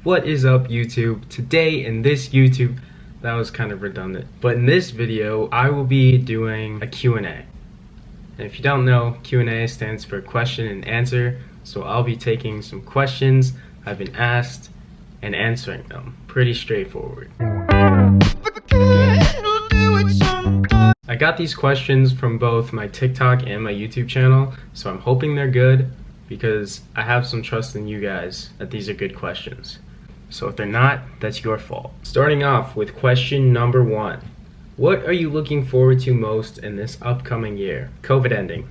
What is up, YouTube? Today in this YouTube, that was kind of redundant, but in this video I will be doing a Q&A. And if you don't know, Q&A stands for question and answer, so I'll be taking some questions I've been asked and answering them. Pretty straightforward. I got these questions from both my TikTok and my YouTube channel, so I'm hoping they're good because I have some trust in you guys that these are good questions. So if they're not, that's your fault. Starting off with question number 1. What are you looking forward to most in this upcoming year? COVID ending.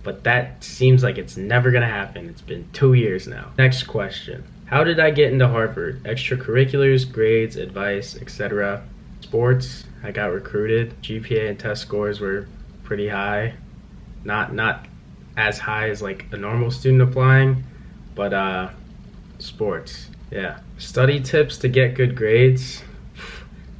But that seems like it's never gonna happen. It's been 2 years now. Next question. How did I get into Harvard? Extracurriculars, grades, advice, etc. Sports, I got recruited. GPA and test scores were pretty high. Not as high as like a normal student applying, but sports. Yeah. Study tips to get good grades.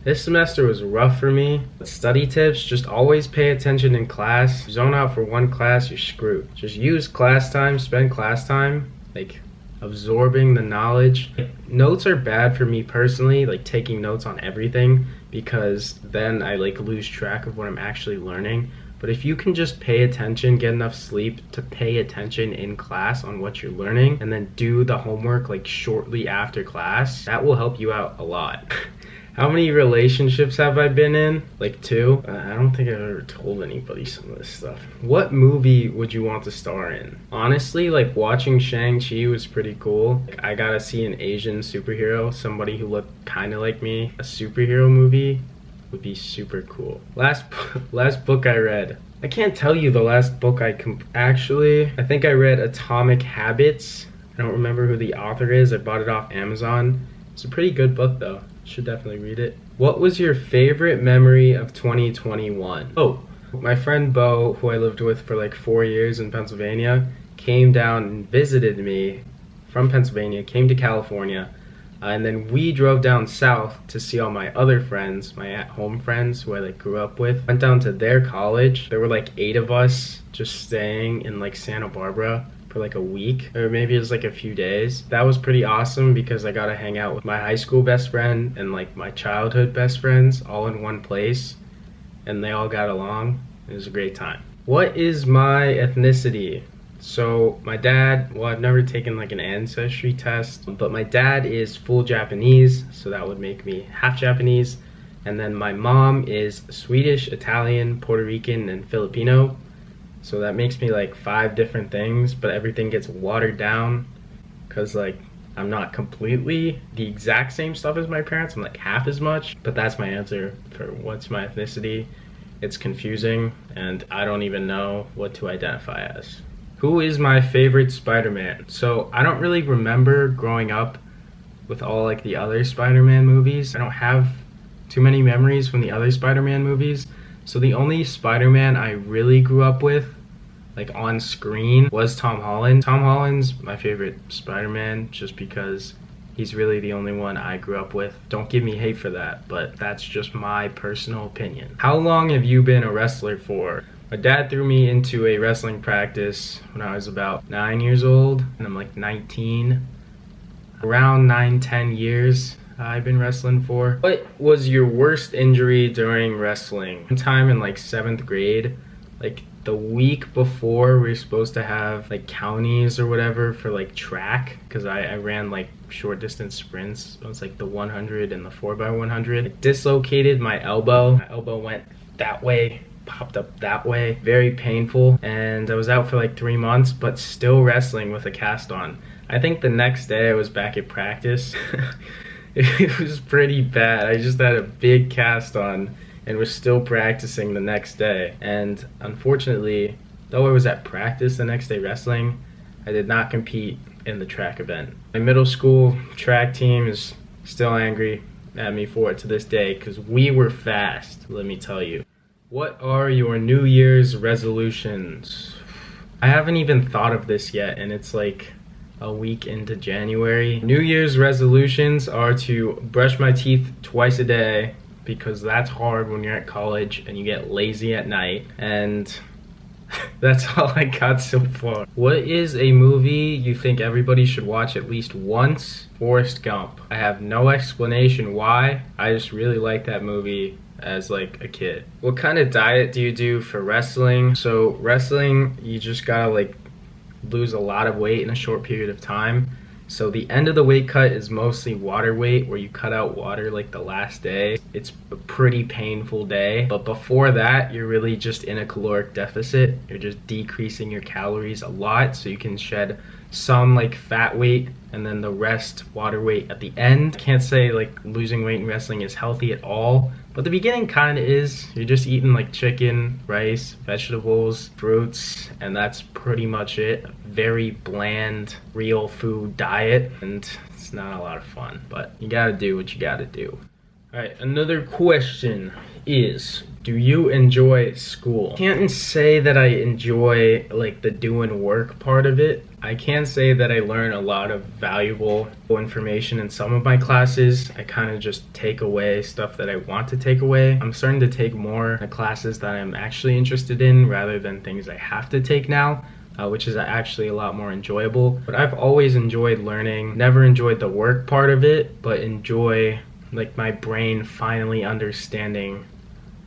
This semester was rough for me. Study tips, just always pay attention in class. Zone out for one class, you're screwed. Just use class time, spend class time, like absorbing the knowledge. Notes are bad for me personally, like taking notes on everything, because then I like lose track of what I'm actually learning. But if you can just pay attention, get enough sleep to pay attention in class on what you're learning, and then do the homework like shortly after class, that will help you out a lot. How many relationships have I been in? Like 2? I don't think I've ever told anybody some of this stuff. What movie would you want to star in? Honestly, like watching Shang-Chi was pretty cool. Like, I gotta see an Asian superhero, somebody who looked kind of like me. A superhero movie would be super cool. Last book I read. I can't tell you the last book I think I read Atomic Habits. I don't remember who the author is. I bought it off Amazon. It's a pretty good book though. Should definitely read it. What was your favorite memory of 2021? Oh, my friend Bo, who I lived with for like 4 years in Pennsylvania, came down and visited me from Pennsylvania, came to California, and then we drove down south to see all my other friends, my at-home friends who I like grew up with. Went down to their college. There were like 8 of us just staying in like Santa Barbara for like a week, or maybe it was like a few days. That was pretty awesome because I got to hang out with my high school best friend and like my childhood best friends all in one place, and they all got along. It was a great time. What is my ethnicity? So my dad, well, I've never taken like an ancestry test, but my dad is full Japanese, so that would make me half Japanese. And then my mom is Swedish, Italian, Puerto Rican, and Filipino. So that makes me like 5 different things, but everything gets watered down because like I'm not completely the exact same stuff as my parents. I'm like half as much, but that's my answer for what's my ethnicity. It's confusing and I don't even know what to identify as. Who is my favorite Spider-Man? So I don't really remember growing up with all like the other Spider-Man movies. I don't have too many memories from the other Spider-Man movies. So the only Spider-Man I really grew up with, like on screen, was Tom Holland. Tom Holland's my favorite Spider-Man just because he's really the only one I grew up with. Don't give me hate for that, but that's just my personal opinion. How long have you been a wrestler for? My dad threw me into a wrestling practice when I was about 9 years old, and I'm like 19. Around 9-10 years I've been wrestling for. What was your worst injury during wrestling? One time in like 7th grade, like the week before we were supposed to have like counties or whatever for like track, because I ran like short distance sprints. It was like the 100 and the 4x100. I dislocated my elbow. My elbow went that way, popped up that way. Very painful, and I was out for like 3 months, but still wrestling with a cast on. I think the next day I was back at practice. It was pretty bad. I just had a big cast on and was still practicing the next day. And unfortunately, though I was at practice the next day wrestling, I did not compete in the track event. My middle school track team is still angry at me for it to this day because we were fast, let me tell you. What are your New Year's resolutions? I haven't even thought of this yet, and it's like a week into January. New Year's resolutions are to brush my teeth twice a day because that's hard when you're at college and you get lazy at night, and That's all I got so far. What is a movie you think everybody should watch at least once? Forrest Gump. I have no explanation why. I just really like that movie as like a kid. What kind of diet do you do for wrestling? So wrestling, you just gotta like lose a lot of weight in a short period of time. So the end of the weight cut is mostly water weight, where you cut out water like the last day. It's a pretty painful day, but before that, you're really just in a caloric deficit. You're just decreasing your calories a lot so you can shed some like fat weight and then the rest water weight at the end. Can't say like losing weight in wrestling is healthy at all, but the beginning kind of is. You're just eating like chicken, rice, vegetables, fruits, and that's pretty much it. Very bland, real food diet, and it's not a lot of fun, but you gotta do what you gotta do. Alright, another question is, do you enjoy school? I can't say that I enjoy like the doing work part of it. I can say that I learn a lot of valuable information in some of my classes. I kind of just take away stuff that I want to take away. I'm starting to take more classes that I'm actually interested in rather than things I have to take now. Which is actually a lot more enjoyable. But I've always enjoyed learning, never enjoyed the work part of it, but enjoy like my brain finally understanding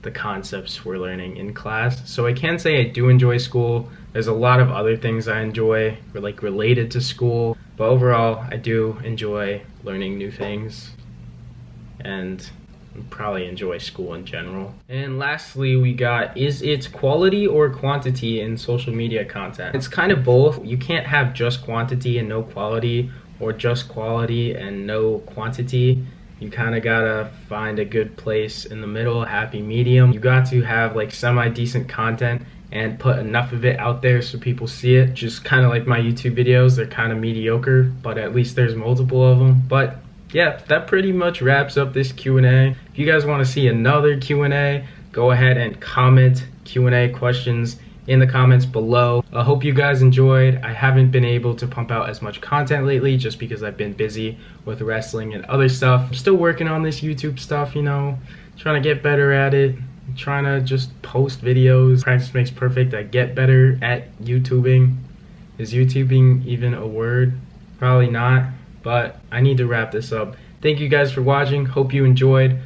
the concepts we're learning in class. So I can say I do enjoy school. There's a lot of other things I enjoy like related to school, but overall I do enjoy learning new things and probably enjoy school in general. And lastly, we got, is it quality or quantity in social media content? It's kind of both. You can't have just quantity and no quality, or just quality and no quantity. You kind of gotta find a good place in the middle, a happy medium. You got to have like semi-decent content and put enough of it out there so people see it. Just kind of like my YouTube videos, they're kind of mediocre, but at least there's multiple of them. But yeah, that pretty much wraps up this Q&A. If you guys want to see another Q&A, go ahead and comment Q&A questions in the comments below. I hope you guys enjoyed. I haven't been able to pump out as much content lately just because I've been busy with wrestling and other stuff. I'm still working on this YouTube stuff, you know, trying to get better at it. I'm trying to just post videos. Practice makes perfect. I get better at YouTubing. Is YouTubing even a word? Probably not. But I need to wrap this up. Thank you guys for watching. Hope you enjoyed.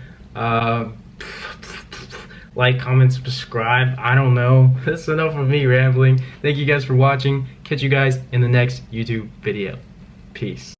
Like, comment, subscribe. I don't know. That's enough of me rambling. Thank you guys for watching. Catch you guys in the next YouTube video. Peace.